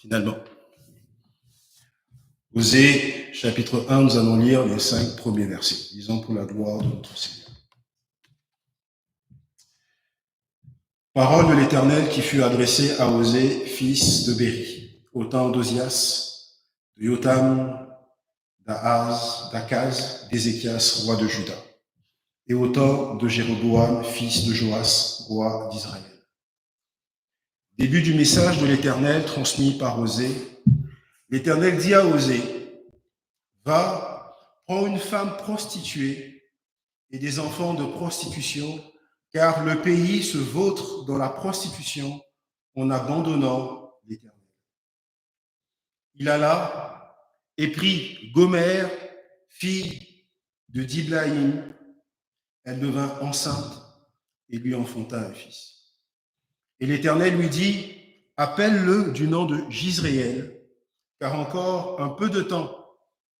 finalement. Osée, chapitre 1, nous allons lire les 5 premiers versets. Lisons pour la gloire de notre Seigneur. Parole de l'Éternel qui fut adressée à Osée, fils de Béri, au temps d'Osias, de Jotam, d'Akaz, d'Ézéchias, roi de Juda, et au temps de Jéroboam, fils de Joas, roi d'Israël. Début du message de l'Éternel transmis par Osée. L'Éternel dit à Osée, « Va, prends une femme prostituée et des enfants de prostitution, car le pays se vautre dans la prostitution en abandonnant l'Éternel. » Il alla et prit Gomère, fille de Diblaïm. Elle devint enceinte et lui enfanta un fils. Et l'Éternel lui dit, « Appelle-le du nom de Jizréel, car encore un peu de temps,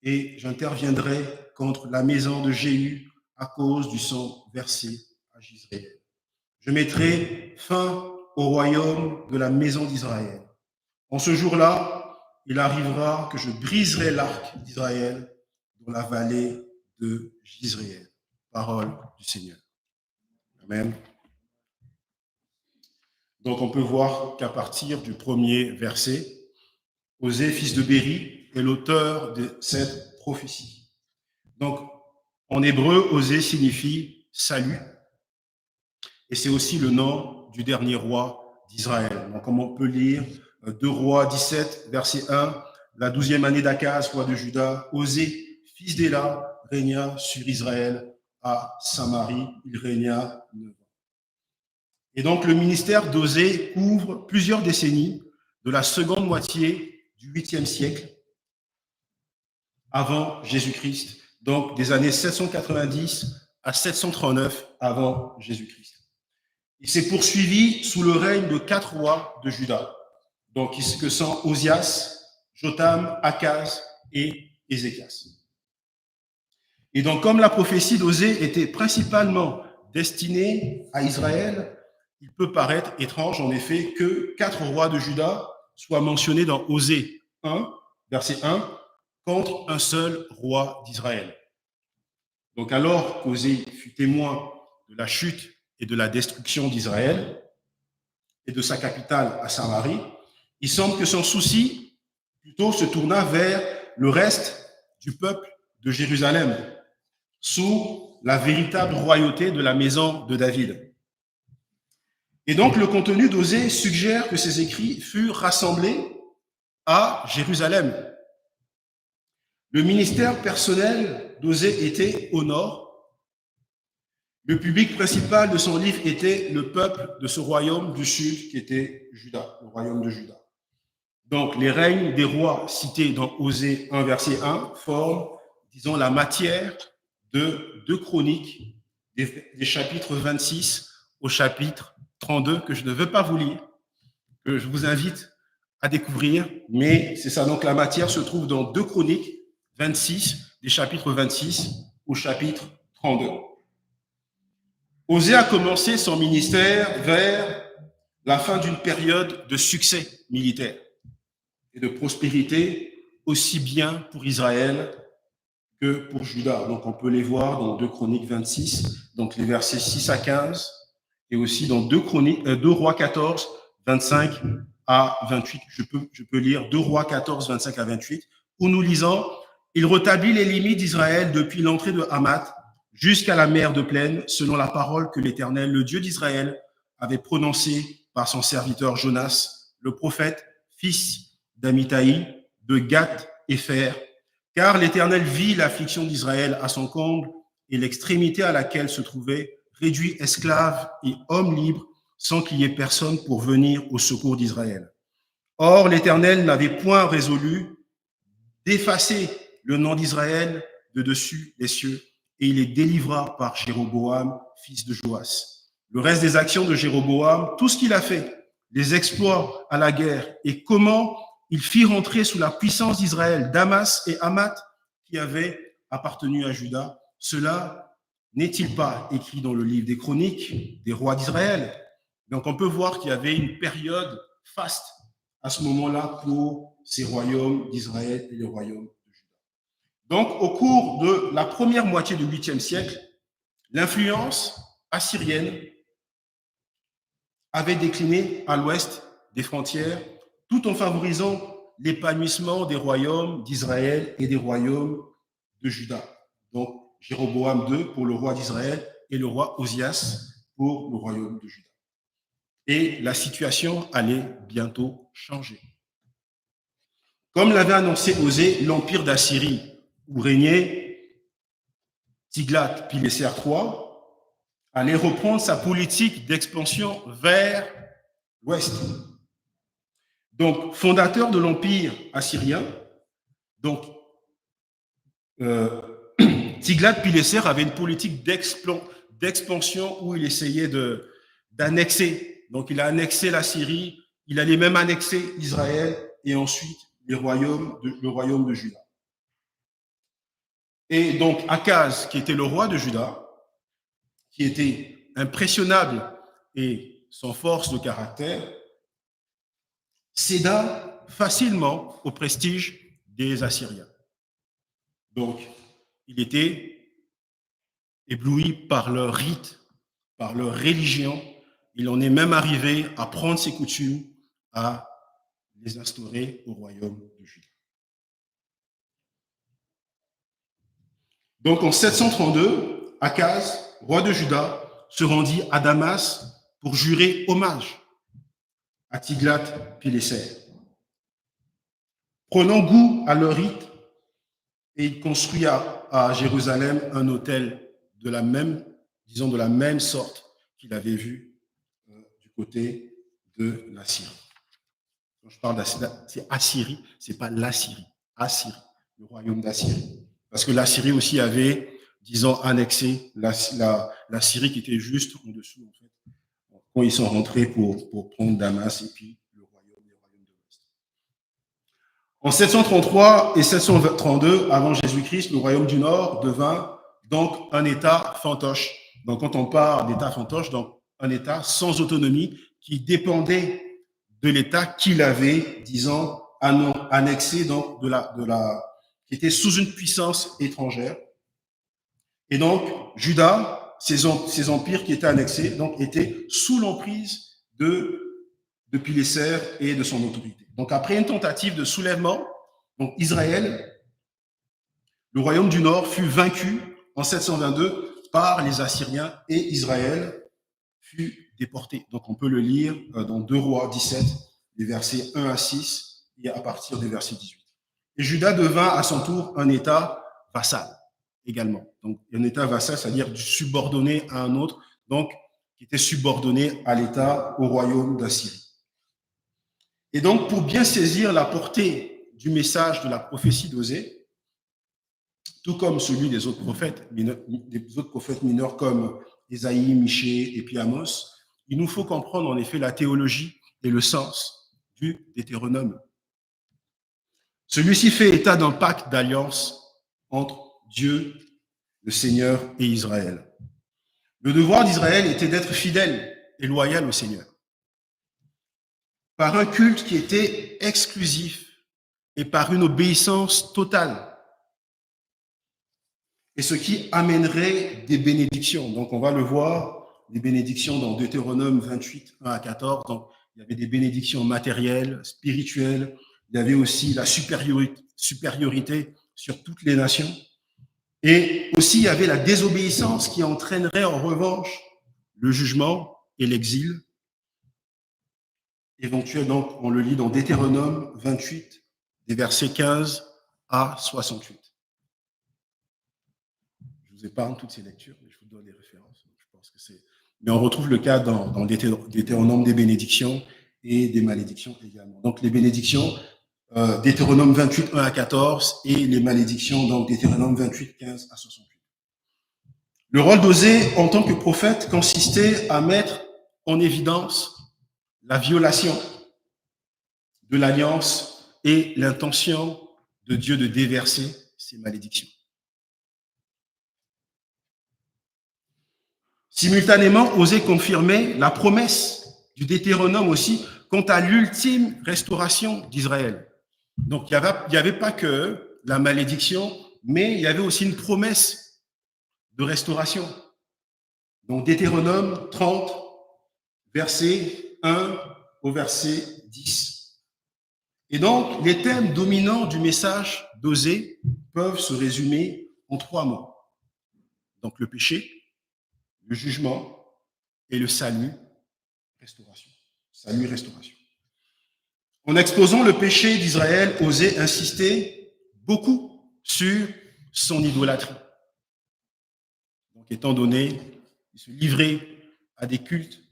et j'interviendrai contre la maison de Jéhu à cause du sang versé à Jizréel. Je mettrai fin au royaume de la maison d'Israël. En ce jour-là, il arrivera que je briserai l'arc d'Israël dans la vallée de Jizréel. » Parole du Seigneur. Amen. Donc on peut voir qu'à partir du premier verset, Osée, fils de Béri, est l'auteur de cette prophétie. Donc en hébreu, Osée signifie salut, et c'est aussi le nom du dernier roi d'Israël. Donc comme on peut lire 2 Rois 17, verset 1, la 12e année d'Akaz, roi de Juda, Osée, fils d'Éla, régna sur Israël à Samarie. Il régna 9 ans. Et donc le ministère d'Osée couvre plusieurs décennies de la seconde moitié du 8e siècle avant Jésus-Christ, donc des années 790 à 739 avant Jésus-Christ. Il s'est poursuivi sous le règne de 4 rois de Juda, donc que sont Osias, Jotam, Akaz et Ézéchias. Et donc comme la prophétie d'Osée était principalement destinée à Israël, il peut paraître étrange, en effet, que 4 rois de Juda soient mentionnés dans Osée 1, verset 1, contre un seul roi d'Israël. Donc alors qu'Osée fut témoin de la chute et de la destruction d'Israël et de sa capitale à Samarie, il semble que son souci plutôt se tourna vers le reste du peuple de Jérusalem, sous la véritable royauté de la maison de David. Et donc, le contenu d'Osée suggère que ces écrits furent rassemblés à Jérusalem. Le ministère personnel d'Osée était au nord. Le public principal de son livre était le peuple de ce royaume du sud qui était Juda, le royaume de Juda. Donc, les règnes des rois cités dans Osée 1, verset 1 forment, disons, la matière de 2 chroniques des chapitres 26 au chapitre 32, que je ne veux pas vous lire, que je vous invite à découvrir, mais c'est ça. Donc la matière se trouve dans 2 chroniques 26, des chapitres 26 au chapitre 32. Osée a commencé son ministère vers la fin d'une période de succès militaire et de prospérité, aussi bien pour Israël que pour Juda. Donc on peut les voir dans 2 Chroniques 26, donc les versets 6 à 15, et aussi dans 2 Rois 14, 25 à 28. Je peux lire 2 Rois 14, 25 à 28, où nous lisons « Il rétablit les limites d'Israël depuis l'entrée de Hamath jusqu'à la mer de Plaine, selon la parole que l'Éternel, le Dieu d'Israël, avait prononcée par son serviteur Jonas, le prophète, fils d'Amithaï, de Gath-Hépher, car l'Éternel vit l'affliction d'Israël à son comble et l'extrémité à laquelle se trouvait, réduit esclaves et hommes libres, sans qu'il y ait personne pour venir au secours d'Israël. Or, l'Éternel n'avait point résolu d'effacer le nom d'Israël de dessus les cieux, et il les délivra par Jéroboam, fils de Joas. Le reste des actions de Jéroboam, tout ce qu'il a fait, les exploits à la guerre, et comment il fit rentrer sous la puissance d'Israël Damas et Hamath qui avaient appartenu à Juda, cela n'est-il pas écrit dans le livre des chroniques des rois d'Israël? Donc on peut voir qu'il y avait une période faste à ce moment-là pour ces royaumes d'Israël et le royaume de Juda. Donc, au cours de la première moitié du 8e siècle, l'influence assyrienne avait décliné à l'ouest des frontières, tout en favorisant l'épanouissement des royaumes d'Israël et des royaumes de Juda. Donc, Jéroboam II pour le roi d'Israël et le roi Osias pour le royaume de Juda. Et la situation allait bientôt changer. Comme l'avait annoncé Osée, l'empire d'Assyrie, où régnait Tiglath-Pileser III, allait reprendre sa politique d'expansion vers l'ouest. Donc, fondateur de l'empire assyrien, donc Tiglath-Pileser avait une politique d'expansion où il essayait d'annexer. Donc, il a annexé la Syrie, il allait même annexer Israël et ensuite le royaume de Juda. Et donc, Akaz, qui était le roi de Juda, qui était impressionnable et sans force de caractère, céda facilement au prestige des Assyriens. Donc, il était ébloui par leur rite, par leur religion. Il en est même arrivé à prendre ses coutumes, à les instaurer au royaume de Juda. Donc, en 732, Akaz, roi de Juda, se rendit à Damas pour jurer hommage à Tiglath-Pileser. Prenant goût à leur rite, et il construit à Jérusalem un autel de la même sorte qu'il avait vu du côté de la Syrie. Quand je parle d'Assyrie, c'est Assyrie, c'est pas la Syrie. Assyrie, le royaume d'Assyrie. Parce que la Syrie aussi avait, disons, annexé la Syrie qui était juste en dessous, en fait, quand ils sont rentrés pour prendre Damas et puis les royaumes de l'Ouest. En 733 et 732 avant Jésus-Christ, le royaume du Nord devint donc un État fantoche. Donc, quand on parle d'État fantoche, donc un État sans autonomie qui dépendait de l'État qu'il avait, disons, annexé, donc qui était sous une puissance étrangère. Et donc, Juda, ces empires qui étaient annexés, donc, étaient sous l'emprise de Pileser et de son autorité. Donc, après une tentative de soulèvement, donc Israël, le royaume du Nord fut vaincu en 722 par les Assyriens et Israël fut déporté. Donc, on peut le lire dans 2 Rois 17, les versets 1 à 6 et à partir des versets 18. Et Juda devint à son tour un État vassal également. Donc, un État vassal, c'est-à-dire subordonné à un autre, donc qui était subordonné à l'État, au royaume d'Assyrie. Et donc, pour bien saisir la portée du message de la prophétie d'Osée, tout comme celui des autres prophètes mineurs comme Ésaïe, Michée et puis Amos, il nous faut comprendre en effet la théologie et le sens du Deutéronome. Celui-ci fait état d'un pacte d'alliance entre Dieu, le Seigneur et Israël. Le devoir d'Israël était d'être fidèle et loyal au Seigneur, par un culte qui était exclusif et par une obéissance totale. Et ce qui amènerait des bénédictions. Donc, on va le voir, des bénédictions dans Deutéronome 28, 1 à 14. Donc, il y avait des bénédictions matérielles, spirituelles. Il y avait aussi la supériorité sur toutes les nations. Et aussi, il y avait la désobéissance qui entraînerait en revanche le jugement et l'exil. Éventuel, donc, on le lit dans Deutéronome 28, des versets 15 à 68. Je vous épargne toutes ces lectures, mais je vous donne les références. Je pense que c'est... Mais on retrouve le cas dans Deutéronome des bénédictions et des malédictions également. Donc, les bénédictions, Deutéronome 28, 1 à 14, et les malédictions, donc Deutéronome 28, 15 à 68. Le rôle d'Osée en tant que prophète consistait à mettre en évidence la violation de l'alliance et l'intention de Dieu de déverser ces malédictions. Simultanément, Osée confirmait la promesse du Deutéronome aussi quant à l'ultime restauration d'Israël. Donc, il n'y avait pas que la malédiction, mais il y avait aussi une promesse de restauration. Donc, Deutéronome 30, verset 1 au verset 10. Et donc, les thèmes dominants du message d'Osée peuvent se résumer en 3 mots. Donc, le péché, le jugement et le salut, restauration. Salut, restauration. En exposant le péché d'Israël, Osée insistait beaucoup sur son idolâtrie. Donc, étant donné, il se livrait à des cultes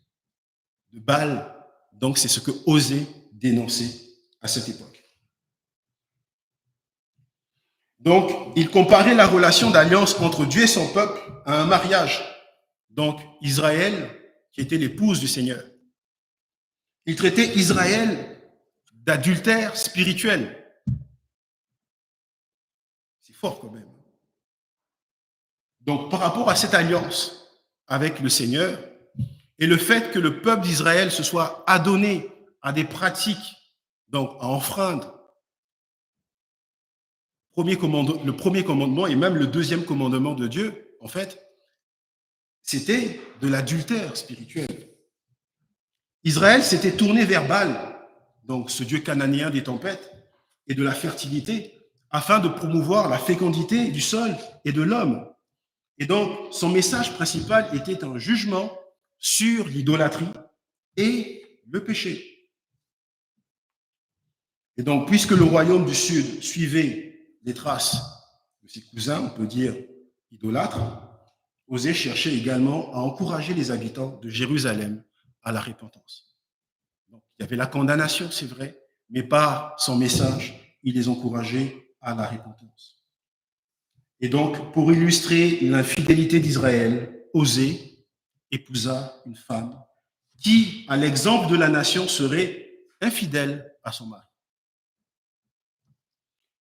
de Baal, donc c'est ce que Osée dénonçait à cette époque. Donc, il comparait la relation d'alliance entre Dieu et son peuple à un mariage. Donc, Israël, qui était l'épouse du Seigneur. Il traitait Israël d'adultère spirituel. C'est fort quand même. Donc, par rapport à cette alliance avec le Seigneur et le fait que le peuple d'Israël se soit adonné à des pratiques, donc à enfreindre, le premier commandement et même le deuxième commandement de Dieu, en fait, c'était de l'adultère spirituel. Israël s'était tourné vers Baal, donc ce dieu cananéen des tempêtes et de la fertilité, afin de promouvoir la fécondité du sol et de l'homme. Et donc, son message principal était un jugement sur l'idolâtrie et le péché. Et donc, puisque le royaume du Sud suivait les traces de ses cousins, on peut dire idolâtres, Osée cherchait également à encourager les habitants de Jérusalem à la repentance. Donc, il y avait la condamnation, c'est vrai, mais par son message, il les encourageait à la repentance. Et donc, pour illustrer l'infidélité d'Israël, Osée épousa une femme qui, à l'exemple de la nation, serait infidèle à son mari.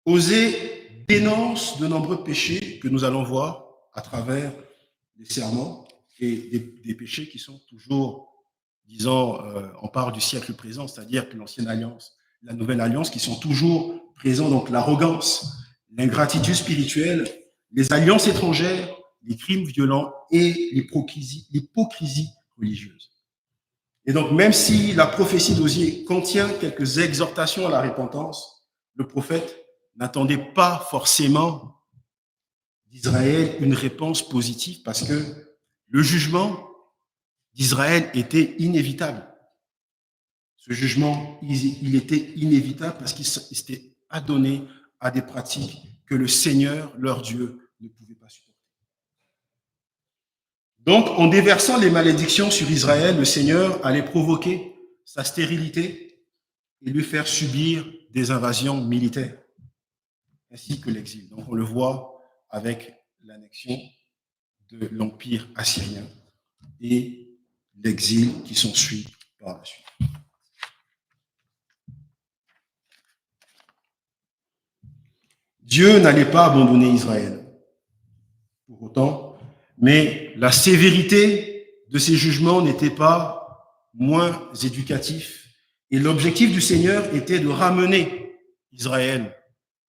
Osée dénonce de nombreux péchés que nous allons voir à travers les sermons et des péchés qui sont toujours, disons, on parle du siècle présent, c'est-à-dire que l'ancienne alliance, la nouvelle alliance, qui sont toujours présents, donc l'arrogance, l'ingratitude spirituelle, les alliances étrangères, les crimes violents et l'hypocrisie religieuse. Et donc, même si la prophétie d'Osée contient quelques exhortations à la repentance, le prophète n'attendait pas forcément d'Israël une réponse positive parce que le jugement d'Israël était inévitable. Ce jugement, il était inévitable parce qu'il s'était adonné à des pratiques que le Seigneur, leur Dieu, ne pouvait pas supporter. Donc, en déversant les malédictions sur Israël, le Seigneur allait provoquer sa stérilité et lui faire subir des invasions militaires, ainsi que l'exil. Donc, on le voit avec l'annexion de l'Empire assyrien et l'exil qui s'ensuit par la suite. Dieu n'allait pas abandonner Israël, pour autant, mais la sévérité de ces jugements n'était pas moins éducatif, et l'objectif du Seigneur était de ramener Israël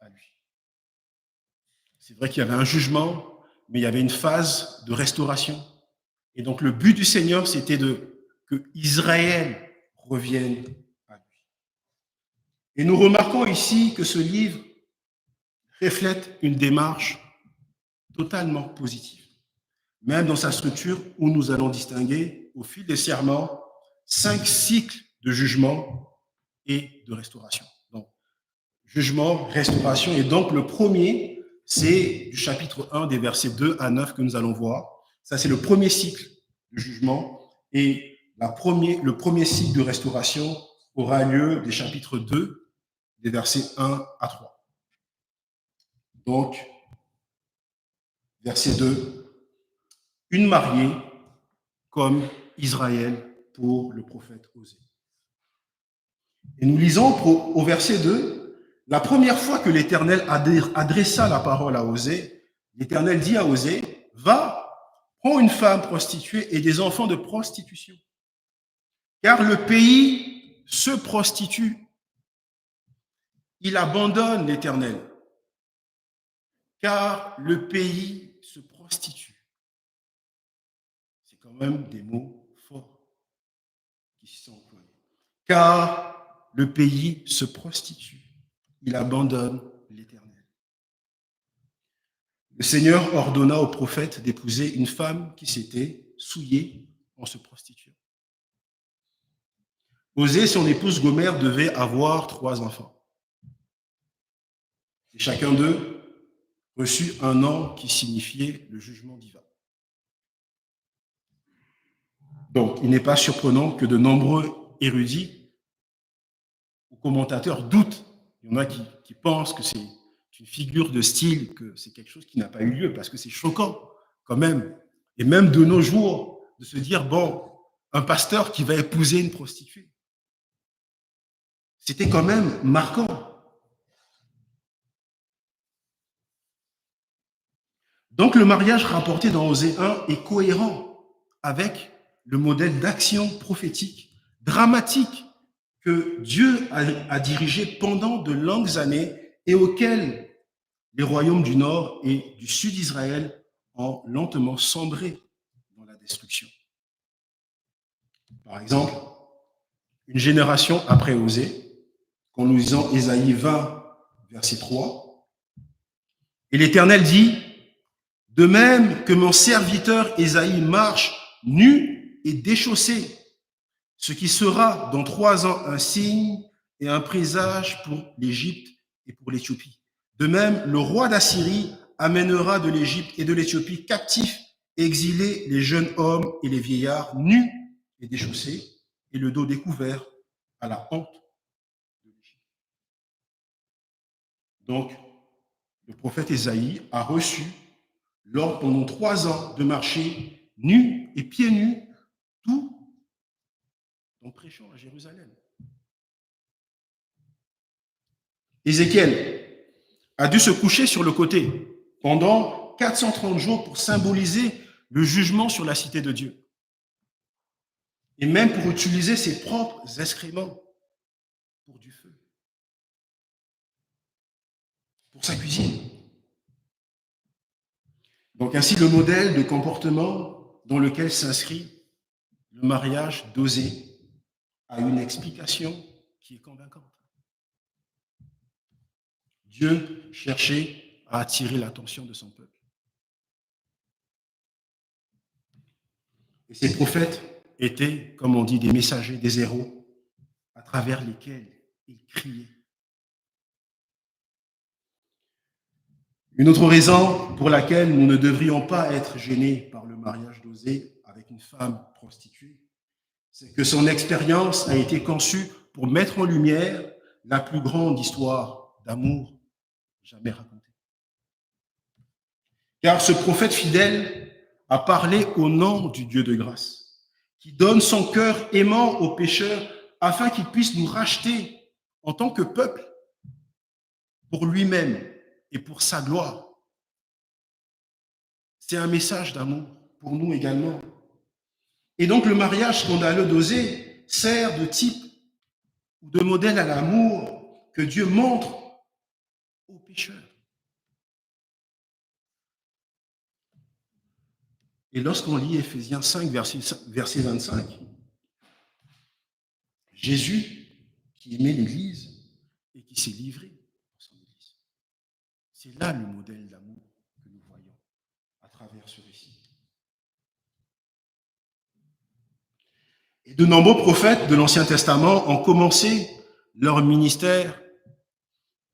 à lui. C'est vrai qu'il y avait un jugement, mais il y avait une phase de restauration. Et donc le but du Seigneur, c'était que Israël revienne à lui. Et nous remarquons ici que ce livre reflète une démarche totalement positive, même dans sa structure où nous allons distinguer au fil des serments 5 cycles de jugement et de restauration. Donc, jugement, restauration, et donc le premier, c'est du chapitre 1 des versets 2 à 9 que nous allons voir. Ça, c'est le premier cycle de jugement, et le premier cycle de restauration aura lieu des chapitres 2, des versets 1 à 3. Donc, verset 2, une mariée comme Israël pour le prophète Osée. Et nous lisons au verset 2, la première fois que l'Éternel adressa la parole à Osée, l'Éternel dit à Osée, va, prends une femme prostituée et des enfants de prostitution, car le pays se prostitue, il abandonne l'Éternel, car le pays se prostitue. C'est quand même des mots forts qui sont employés. Car le pays se prostitue, il abandonne l'Éternel. Le Seigneur ordonna au prophète d'épouser une femme qui s'était souillée en se prostituant. Osée, son épouse Gomère, devait avoir 3 enfants. Et chacun d'eux reçut un nom qui signifiait le jugement divin. Donc, il n'est pas surprenant que de nombreux érudits ou commentateurs doutent. Il y en a qui pensent que c'est une figure de style, que c'est quelque chose qui n'a pas eu lieu, parce que c'est choquant quand même. Et même de nos jours, de se dire, bon, un pasteur qui va épouser une prostituée. C'était quand même marquant. Donc le mariage rapporté dans Osée 1 est cohérent avec le modèle d'action prophétique dramatique que Dieu a dirigé pendant de longues années et auquel les royaumes du nord et du sud d'Israël ont lentement sombré dans la destruction. Par exemple, une génération après Osée, quand nous lisons Ésaïe 20, verset 3, et l'Éternel dit: de même que mon serviteur Ésaïe marche nu et déchaussé, ce qui sera dans 3 ans un signe et un présage pour l'Égypte et pour l'Éthiopie. De même, le roi d'Assyrie amènera de l'Égypte et de l'Éthiopie captifs et exilés les jeunes hommes et les vieillards nus et déchaussés et le dos découvert à la honte de l'Égypte. Donc, le prophète Ésaïe a reçu l'ordre pendant 3 ans de marcher nu et pieds nus, tout en prêchant à Jérusalem. Ézéchiel a dû se coucher sur le côté pendant 430 jours pour symboliser le jugement sur la cité de Dieu. Et même pour utiliser ses propres excréments pour du feu, pour sa cuisine. Donc ainsi le modèle de comportement dans lequel s'inscrit le mariage d'Osée a une explication qui est convaincante. Dieu cherchait à attirer l'attention de son peuple. Et ces prophètes étaient, comme on dit, des messagers, des héros, à travers lesquels ils criaient. Une autre raison pour laquelle nous ne devrions pas être gênés par le mariage d'Osée avec une femme prostituée, c'est que son expérience a été conçue pour mettre en lumière la plus grande histoire d'amour jamais racontée. Car ce prophète fidèle a parlé au nom du Dieu de grâce, qui donne son cœur aimant aux pécheurs afin qu'il puisse nous racheter en tant que peuple pour lui-même et pour sa gloire. C'est un message d'amour pour nous également. Et donc le mariage scandaleux d'Osée sert de type ou de modèle à l'amour que Dieu montre aux pécheurs. Et lorsqu'on lit Éphésiens 5, verset 25, Jésus, qui aimait l'Église et qui s'est livré pour son Église, c'est là le modèle d'amour que nous voyons à travers ce récit. Et de nombreux prophètes de l'Ancien Testament ont commencé leur ministère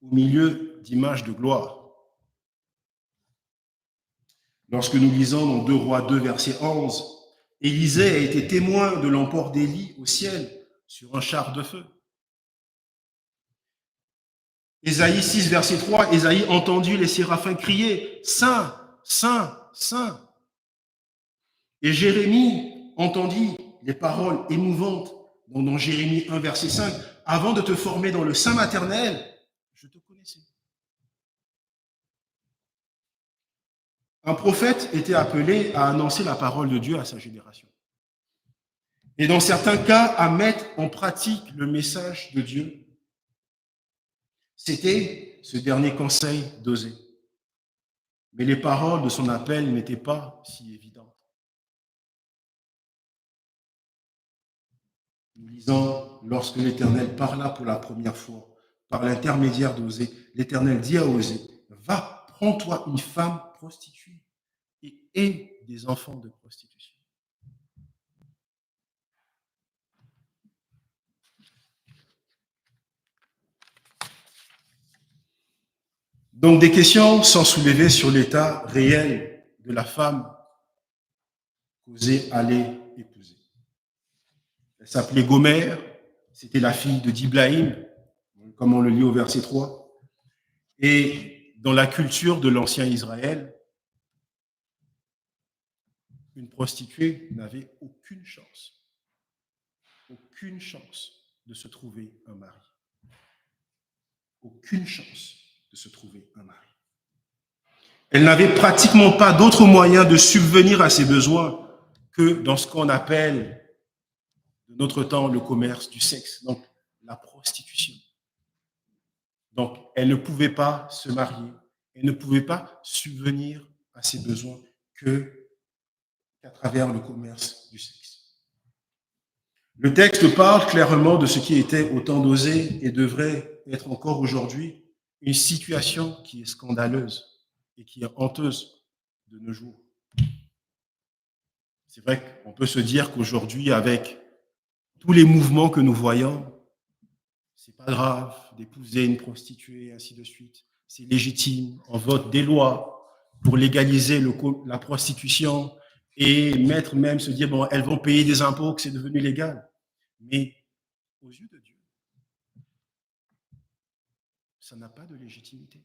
au milieu d'images de gloire. Lorsque nous lisons dans 2 Rois 2, verset 11, Élisée a été témoin de l'emport d'Élie au ciel sur un char de feu. Ésaïe 6, verset 3, Ésaïe entendit les séraphins crier « Saint, Saint, Saint ». Et Jérémie entendit les paroles émouvantes dans Jérémie 1, verset 5, « Avant de te former dans le sein maternel, je te connaissais ». Un prophète était appelé à annoncer la parole de Dieu à sa génération. et dans certains cas à mettre en pratique le message de Dieu. C'était ce dernier conseil d'Osée. Mais les paroles de son appel n'étaient pas si évidentes. Nous lisons, lorsque l'Éternel parla pour la première fois, par l'intermédiaire d'Osée, l'Éternel dit à Osée, va, prends-toi une femme prostituée et aie des enfants de prostitution. Donc des questions sont soulevées sur l'état réel de la femme qu'Osée allait épouser. Elle s'appelait Gomère, c'était la fille de Diblaïm, comme on le lit au verset 3. Et dans la culture de l'ancien Israël, une prostituée n'avait aucune chance de se trouver un mari. Aucune chance de se trouver un mari. Elle n'avait pratiquement pas d'autre moyen de subvenir à ses besoins que dans ce qu'on appelle de notre temps le commerce du sexe, donc la prostitution. Donc, elle ne pouvait pas se marier, elle ne pouvait pas subvenir à ses besoins qu'à travers le commerce du sexe. Le texte parle clairement de ce qui était au temps d'Osée et devrait être encore aujourd'hui une situation qui est scandaleuse et qui est honteuse de nos jours. C'est vrai qu'on peut se dire qu'aujourd'hui, avec tous les mouvements que nous voyons, c'est pas grave d'épouser une prostituée, ainsi de suite. C'est légitime. On vote des lois pour légaliser la prostitution et mettre même se dire, bon, elles vont payer des impôts, que c'est devenu légal. Mais aux yeux de Dieu, ça n'a pas de légitimité.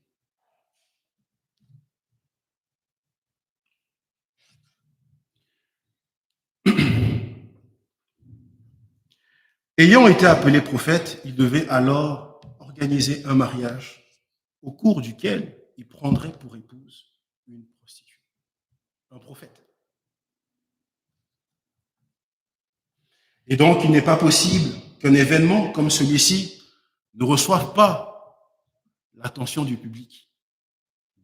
Ayant été appelé prophète, il devait alors organiser un mariage au cours duquel il prendrait pour épouse une prostituée, un prophète. Et donc, il n'est pas possible qu'un événement comme celui-ci ne reçoive pas l'attention du public.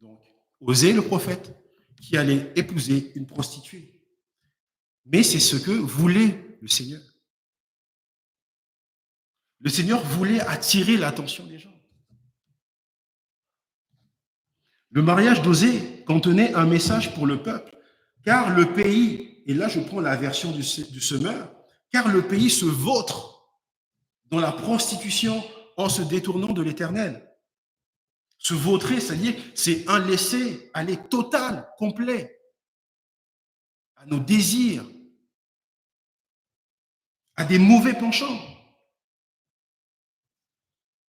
Donc, Osée le prophète qui allait épouser une prostituée. Mais c'est ce que voulait le Seigneur. Le Seigneur voulait attirer l'attention des gens. Le mariage d'Osée contenait un message pour le peuple, car le pays, et là je prends la version du semeur, car le pays se vautre dans la prostitution en se détournant de l'Éternel. Se vautrer, c'est-à-dire, c'est un laisser-aller total, complet, à nos désirs, à des mauvais penchants.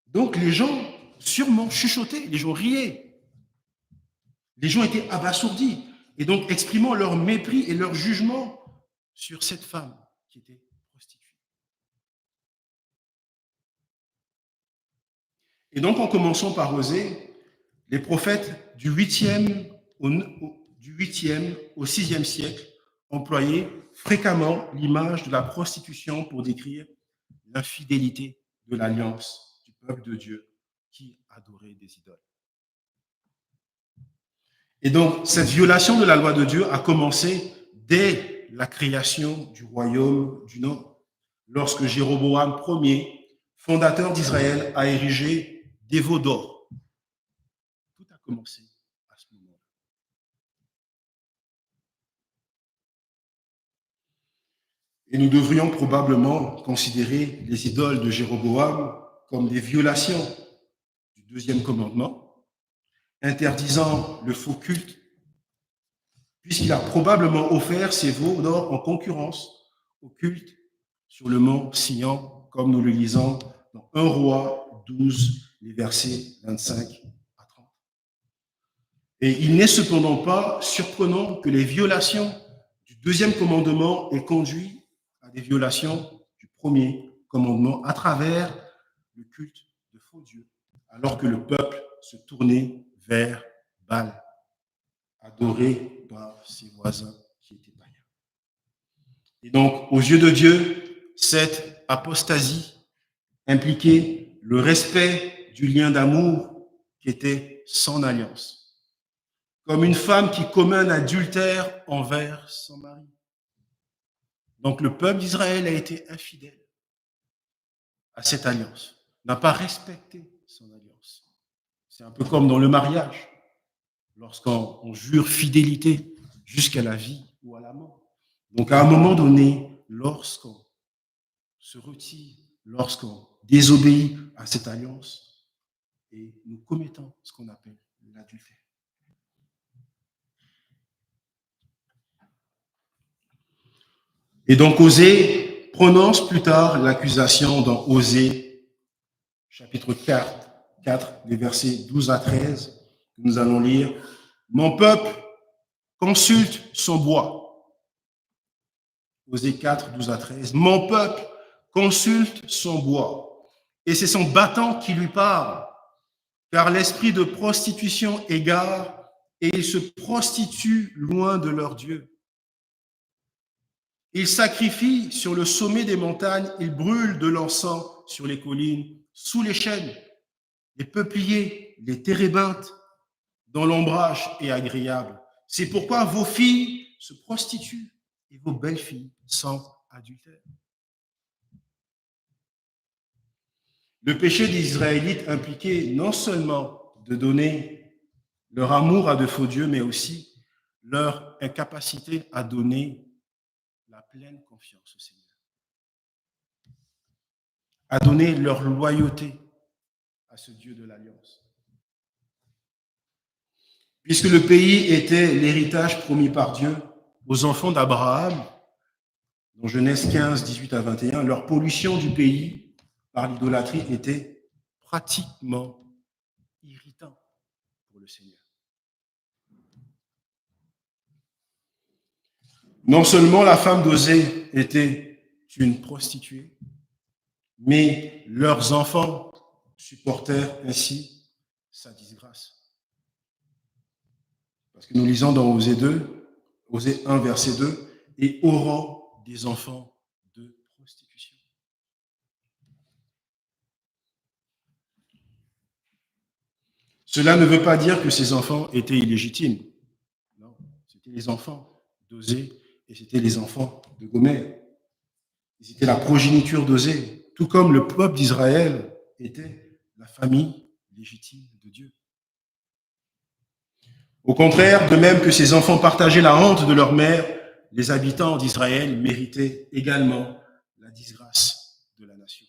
Donc les gens sûrement chuchotaient, les gens riaient. Les gens étaient abasourdis et donc exprimant leur mépris et leur jugement sur cette femme qui était prostituée. Et donc en commençant par Osée, les prophètes du 8e au 6e siècle employaient fréquemment l'image de la prostitution pour décrire l'infidélité de l'alliance du peuple de Dieu qui adorait des idoles. Et donc, cette violation de la loi de Dieu a commencé dès la création du royaume du Nord, lorsque Jéroboam Ier, fondateur d'Israël, a érigé des veaux d'or. Tout a commencé à ce moment-là. Et nous devrions probablement considérer les idoles de Jéroboam comme des violations du deuxième commandement, interdisant le faux culte, puisqu'il a probablement offert ses veaux d'or en concurrence au culte sur le mont Sion, comme nous le lisons dans 1 Roi 12, les versets 25 à 30. Et il n'est cependant pas surprenant que les violations du deuxième commandement aient conduit à des violations du premier commandement à travers le culte de faux dieux, alors que le peuple se tournait vers Baal, adoré par ses voisins qui étaient païens. Et donc, aux yeux de Dieu, cette apostasie impliquait le respect du lien d'amour qui était sans alliance, comme une femme qui commet un adultère envers son mari. Donc le peuple d'Israël a été infidèle à cette alliance, n'a pas respecté son alliance. C'est un peu comme dans le mariage, lorsqu'on jure fidélité jusqu'à la vie ou à la mort. Donc à un moment donné, lorsqu'on se retire, lorsqu'on désobéit à cette alliance, et nous commettons ce qu'on appelle l'adultère. Et donc Osée prononce plus tard l'accusation dans Osée, chapitre 4, les versets 12 à 13, que nous allons lire. « Mon peuple consulte son bois. » Osée 4, 12 à 13. « Mon peuple consulte son bois, et c'est son battant qui lui parle, car l'esprit de prostitution égare, et ils se prostituent loin de leur Dieu. Ils sacrifient sur le sommet des montagnes, ils brûlent de l'encens sur les collines, sous les chênes, les peupliers, les térébinthes, dont l'ombrage est agréable. C'est pourquoi vos filles se prostituent et vos belles filles sont adultères. » Le péché des Israélites impliquait non seulement de donner leur amour à de faux dieux, mais aussi leur incapacité à donner la pleine confiance au Seigneur, à donner leur loyauté à ce Dieu de l'Alliance. Puisque le pays était l'héritage promis par Dieu aux enfants d'Abraham, dans Genèse 15, 18 à 21, leur pollution du pays par l'idolâtrie était pratiquement irritant pour le Seigneur. Non seulement la femme d'Osée était une prostituée, mais leurs enfants supportèrent ainsi sa disgrâce. Parce que nous lisons dans Osée 1, verset 2, « et auront des enfants de prostitution. » Cela ne veut pas dire que ces enfants étaient illégitimes. Non, c'était les enfants d'Osée et c'était les enfants de Gomère. Ils étaient la progéniture d'Osée, tout comme le peuple d'Israël était la famille légitime de Dieu. Au contraire, de même que ces enfants partageaient la honte de leur mère, les habitants d'Israël méritaient également la disgrâce de la nation.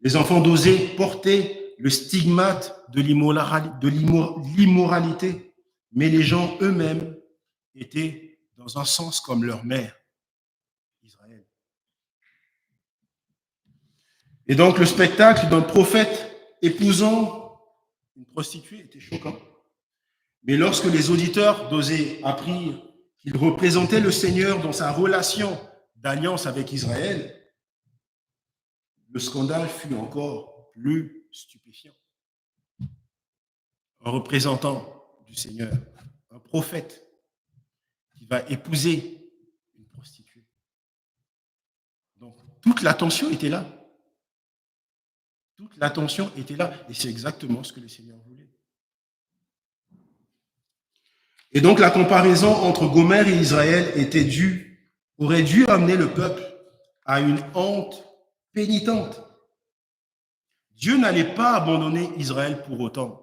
Les enfants d'Osée portaient le stigmate de l'immoralité, mais les gens eux-mêmes étaient dans un sens comme leur mère, Israël. Et donc le spectacle d'un prophète épousant une prostituée était choquant. Mais lorsque les auditeurs d'Osée apprirent qu'il représentait le Seigneur dans sa relation d'alliance avec Israël, le scandale fut encore plus stupéfiant. Un représentant du Seigneur, un prophète qui va épouser une prostituée. Donc, toute l'attention était là. Toute l'attention était là. Et c'est exactement ce que le Seigneur voulait. Et donc, la comparaison entre Gomère et Israël aurait dû amener le peuple à une honte pénitente. Dieu n'allait pas abandonner Israël pour autant.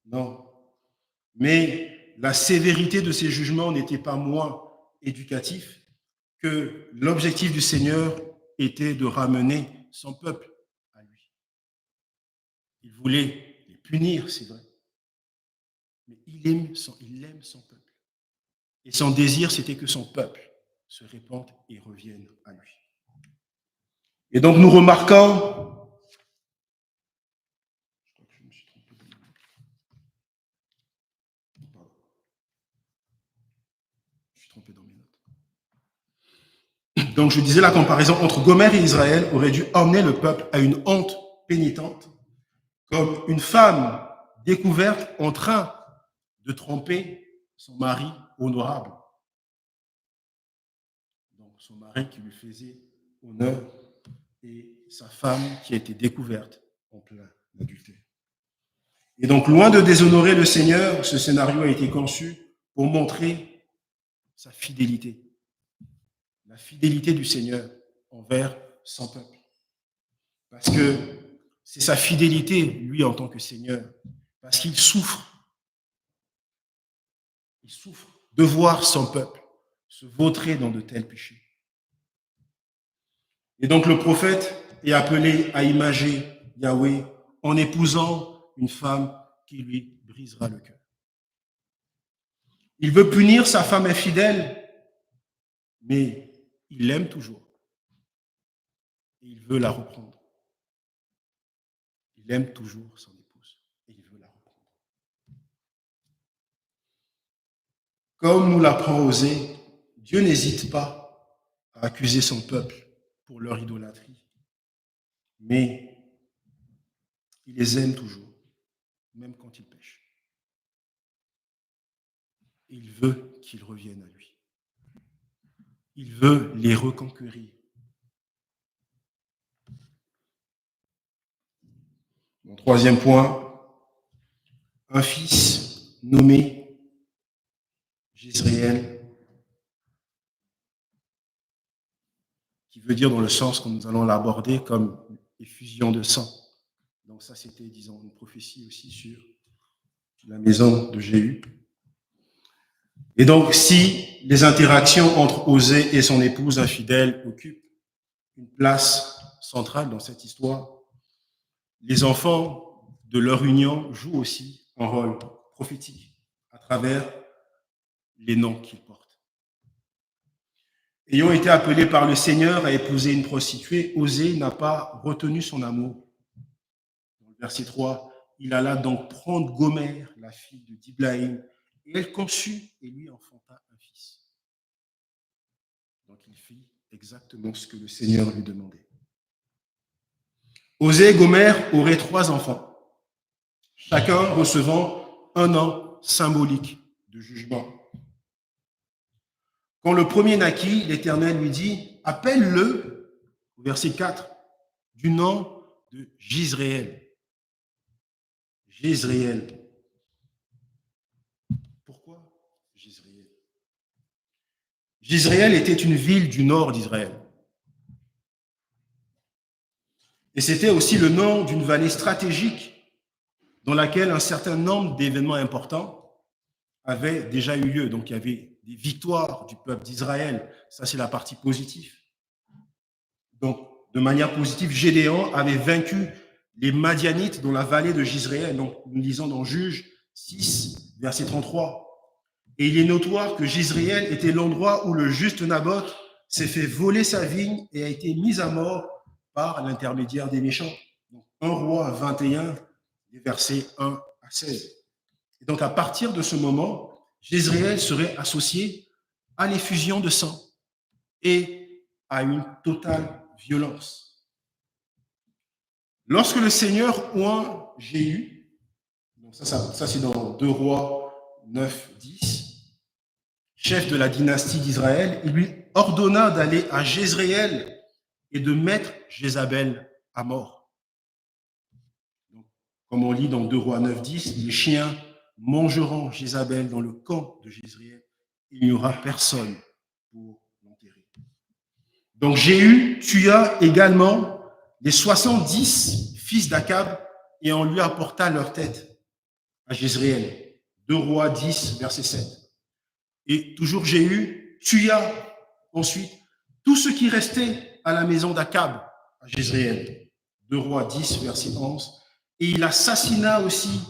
Non. Mais la sévérité de ses jugements n'était pas moins éducatif que l'objectif du Seigneur était de ramener son peuple à lui. Il voulait les punir, c'est vrai. Mais il aime son peuple. Et son désir, c'était que son peuple se répande et revienne à lui. Et donc, nous remarquons, dans mes notes. Donc, je disais, la comparaison entre Gomère et Israël aurait dû emmener le peuple à une honte pénitente, comme une femme découverte en train de tromper son mari honorable. Donc, son mari qui lui faisait honneur et sa femme qui a été découverte en plein adultère. Et donc, loin de déshonorer le Seigneur, ce scénario a été conçu pour montrer sa fidélité, la fidélité du Seigneur envers son peuple. Parce que c'est sa fidélité, lui, en tant que Seigneur, parce qu'il souffre. Il souffre de voir son peuple se vautrer dans de tels péchés. Et donc, le prophète est appelé à imager Yahweh en épousant une femme qui lui brisera le cœur. Il veut punir sa femme infidèle, mais il l'aime toujours. Et il veut la reprendre. Il aime toujours son épouse et il veut la reprendre. Comme nous l'apprend Osée, Dieu n'hésite pas à accuser son peuple pour leur idolâtrie, mais il les aime toujours, même quand ils pêchent. Et il veut qu'ils reviennent à lui. Il veut les reconquérir. Mon troisième point, un fils nommé Jezréel, qui veut dire dans le sens que nous allons l'aborder comme effusion de sang. Donc ça, c'était, disons, une prophétie aussi sur la maison de Jéhu. Et donc, si les interactions entre Osée et son épouse infidèle occupent une place centrale dans cette histoire, les enfants de leur union jouent aussi un rôle prophétique à travers les noms qu'ils portent. Ayant été appelé par le Seigneur à épouser une prostituée, Osée n'a pas retenu son amour. Dans le verset 3, il alla donc prendre Gomère, la fille de Diblaïm, et elle conçut et lui enfanta un fils. Donc il fit exactement ce que le Seigneur lui demandait. Osée et Gomère auraient 3 enfants, chacun recevant un an symbolique de jugement. Quand le premier naquit, l'Éternel lui dit, appelle-le, au verset 4, du nom de Jezréel. Jezréel. Pourquoi Jezréel? Jezréel était une ville du nord d'Israël. Et c'était aussi le nom d'une vallée stratégique dans laquelle un certain nombre d'événements importants avaient déjà eu lieu. Donc il y avait des victoires du peuple d'Israël. Ça, c'est la partie positive. Donc, de manière positive, Gédéon avait vaincu les Madianites dans la vallée de Jezréel. Donc, nous lisons dans Juges 6, verset 33. Et il est notoire que Jezréel était l'endroit où le juste Naboth s'est fait voler sa vigne et a été mis à mort par l'intermédiaire des méchants. Donc, 1 Roi 21, les versets 1 à 16. Et donc, à partir de ce moment, Jezréel serait associé à l'effusion de sang et à une totale violence. Lorsque le Seigneur oint Jéhu, donc ça c'est dans 2 Rois 9, 10, chef de la dynastie d'Israël, il lui ordonna d'aller à Jezréel et de mettre Jézabel à mort. Donc, comme on lit dans 2 Rois 9, 10, les chiens mangeront Jézabel dans le camp de Jezréel, il n'y aura personne pour l'enterrer. Donc Jéhu tua également les 70 fils d'Akab et on lui apporta leur tête à Jezréel. 2 Rois 10, verset 7. Et toujours Jéhu tua ensuite tout ce qui restait à la maison d'Akab à Jezréel. 2 Rois 10, verset 11. Et il assassina aussi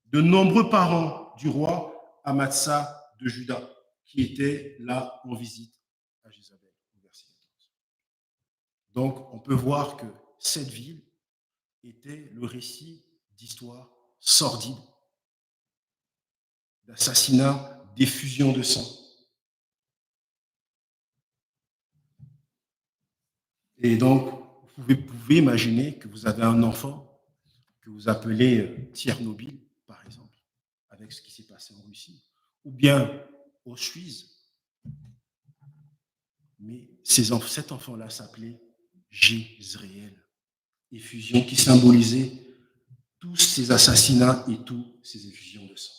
de nombreux parents du roi Amatsa de Juda, qui était là en visite à Jézabel. Donc, on peut voir que cette ville était le récit d'histoires sordides, d'assassinats, d'effusions de sang. Et donc, vous pouvez imaginer que vous avez un enfant que vous appelez Tchernobyl, par exemple, avec ce qui s'est passé en Russie, ou bien Auschwitz, mais cet enfant-là s'appelait Jezréel. Effusion qui symbolisait tous ces assassinats et tous ces effusions de sang.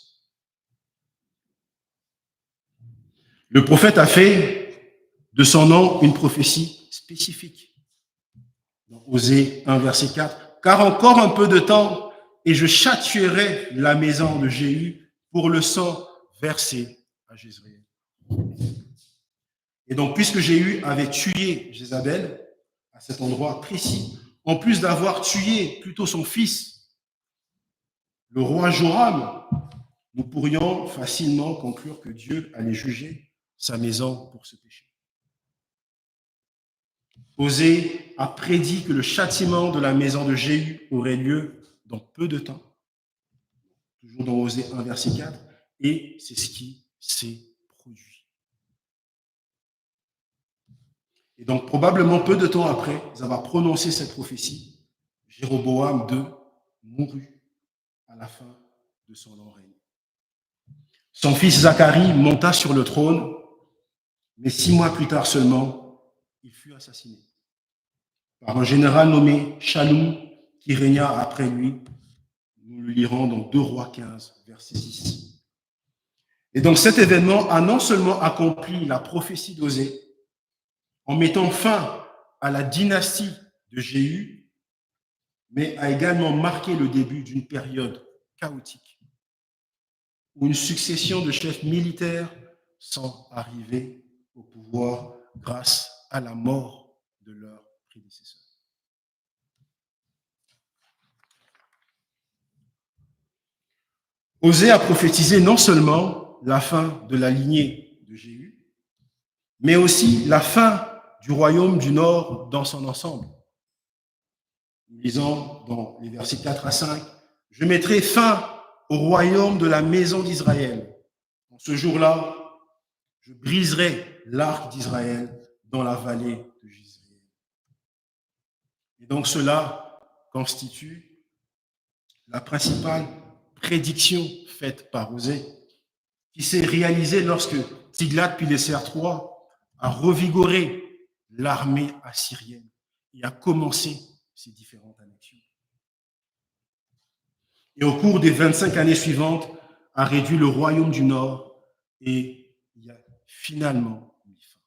Le prophète a fait de son nom une prophétie spécifique. Dans Osée 1, verset 4. Car encore un peu de temps, et je châtierai la maison de Jéhu pour le sang versé à Jezréel. Et donc, puisque Jéhu avait tué Jézabel à cet endroit précis, en plus d'avoir tué plutôt son fils, le roi Joram, nous pourrions facilement conclure que Dieu allait juger sa maison pour ce péché. Osée a prédit que le châtiment de la maison de Jéhu aurait lieu dans peu de temps, toujours dans Osée 1, verset 4, et c'est ce qui s'est produit. Et donc, probablement peu de temps après avoir prononcé cette prophétie, Jéroboam II mourut à la fin de son long règne. Son fils Zacharie monta sur le trône, mais 6 mois plus tard seulement, il fut assassiné par un général nommé Shaloum qui régna après lui. Nous le lirons dans 2 Rois 15, verset 6. Et donc cet événement a non seulement accompli la prophétie d'Osée en mettant fin à la dynastie de Jéhu, mais a également marqué le début d'une période chaotique où une succession de chefs militaires sont arrivés au pouvoir grâce à la mort de leurs prédécesseurs. Osée a prophétisé non seulement la fin de la lignée de Jéhu, mais aussi la fin du royaume du Nord dans son ensemble. Nous lisons dans les versets 4 à 5, « Je mettrai fin au royaume de la maison d'Israël. En ce jour-là, je briserai l'arc d'Israël dans la vallée de Jezréel. » Et donc cela constitue la principale prédiction faite par Osée, qui s'est réalisée lorsque Tiglath-Pileser III a revigoré l'armée assyrienne et a commencé ses différentes annexions. Et au cours des 25 années suivantes, a réduit le royaume du Nord et y a finalement mis fin.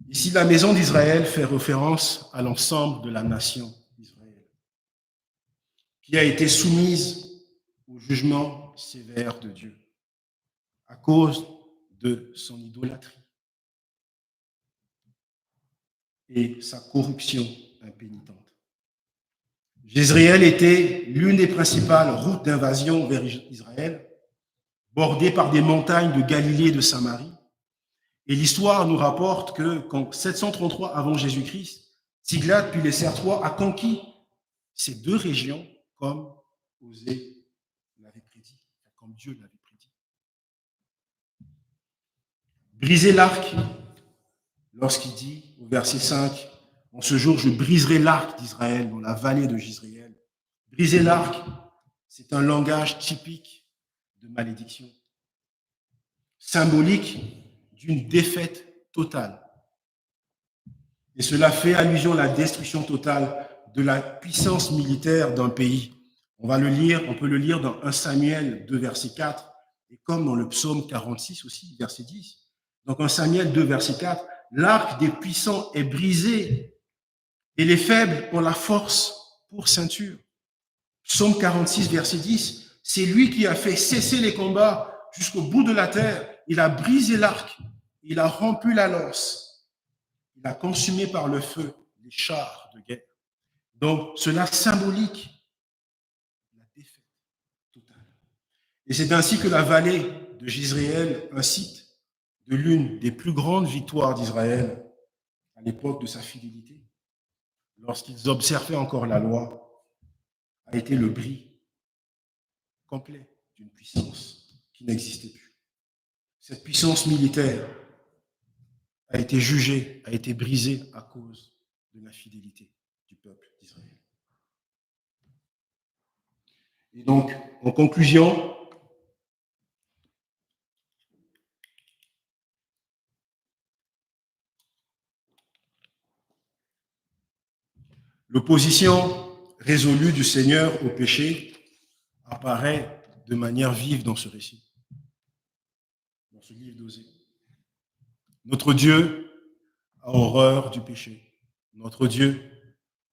Ici, la maison d'Israël fait référence à l'ensemble de la nation d'Israël, qui a été soumise au jugement sévère de Dieu à cause de son idolâtrie et sa corruption impénitente. Jezréel était l'une des principales routes d'invasion vers Israël, bordée par des montagnes de Galilée et de Samarie. Et l'histoire nous rapporte que qu'en 733 avant Jésus-Christ, Tiglath-Pileser III a conquis ces deux régions comme Osée l'avait prédit, comme Dieu l'avait prédit. Briser l'arc, lorsqu'il dit au verset 5, « En ce jour, je briserai l'arc d'Israël dans la vallée de Jezréel. » Briser l'arc, c'est un langage typique de malédiction, symbolique d'une défaite totale. Et cela fait allusion à la destruction totale de la puissance militaire d'un pays. On peut le lire dans 1 Samuel 2, verset 4, et comme dans le psaume 46 aussi, verset 10. Donc 1 Samuel 2, verset 4, l'arc des puissants est brisé et les faibles ont la force pour ceinture. Psaume 46, verset 10, c'est lui qui a fait cesser les combats jusqu'au bout de la terre. Il a brisé l'arc, il a rompu la lance, il a consumé par le feu les chars de guerre. Donc, cela symbolique la défaite totale. Et c'est ainsi que la vallée de Jezréel, un site de l'une des plus grandes victoires d'Israël à l'époque de sa fidélité, lorsqu'ils observaient encore la loi, a été le bris complet d'une puissance qui n'existait plus. Cette puissance militaire a été jugée, a été brisée à cause de la fidélité du peuple d'Israël. Et donc, en conclusion, L'opposition résolue du Seigneur au péché apparaît de manière vive dans ce récit, dans ce livre d'Osée. Notre Dieu a horreur du péché. Notre Dieu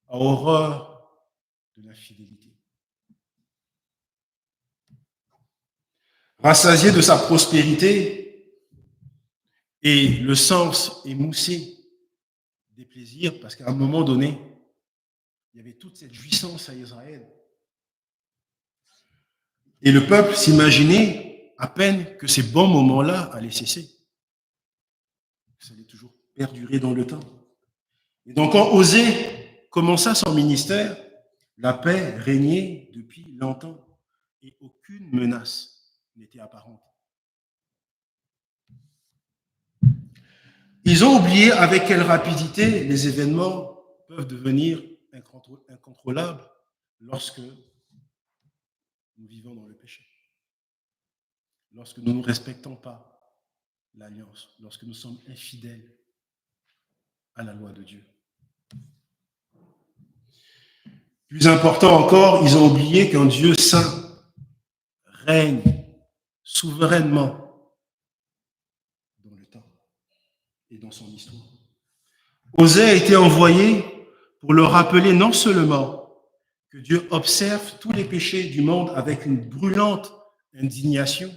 a horreur de l'infidélité. Rassasié de sa prospérité et le sens émoussé des plaisirs, parce qu'à un moment donné, il y avait toute cette jouissance à Israël. Et le peuple s'imaginait à peine que ces bons moments-là allaient cesser. Ça allait toujours perdurer dans le temps. Et donc, quand Osée commença son ministère, la paix régnait depuis longtemps et aucune menace n'était apparente. Ils ont oublié avec quelle rapidité les événements peuvent devenir incontrôlables lorsque nous vivons dans le péché, lorsque nous ne respectons pas l'alliance, lorsque nous sommes infidèles à la loi de Dieu. Plus important encore, ils ont oublié qu'un Dieu saint règne souverainement dans le temps et dans son histoire. Osée a été envoyé pour leur rappeler non seulement que Dieu observe tous les péchés du monde avec une brûlante indignation,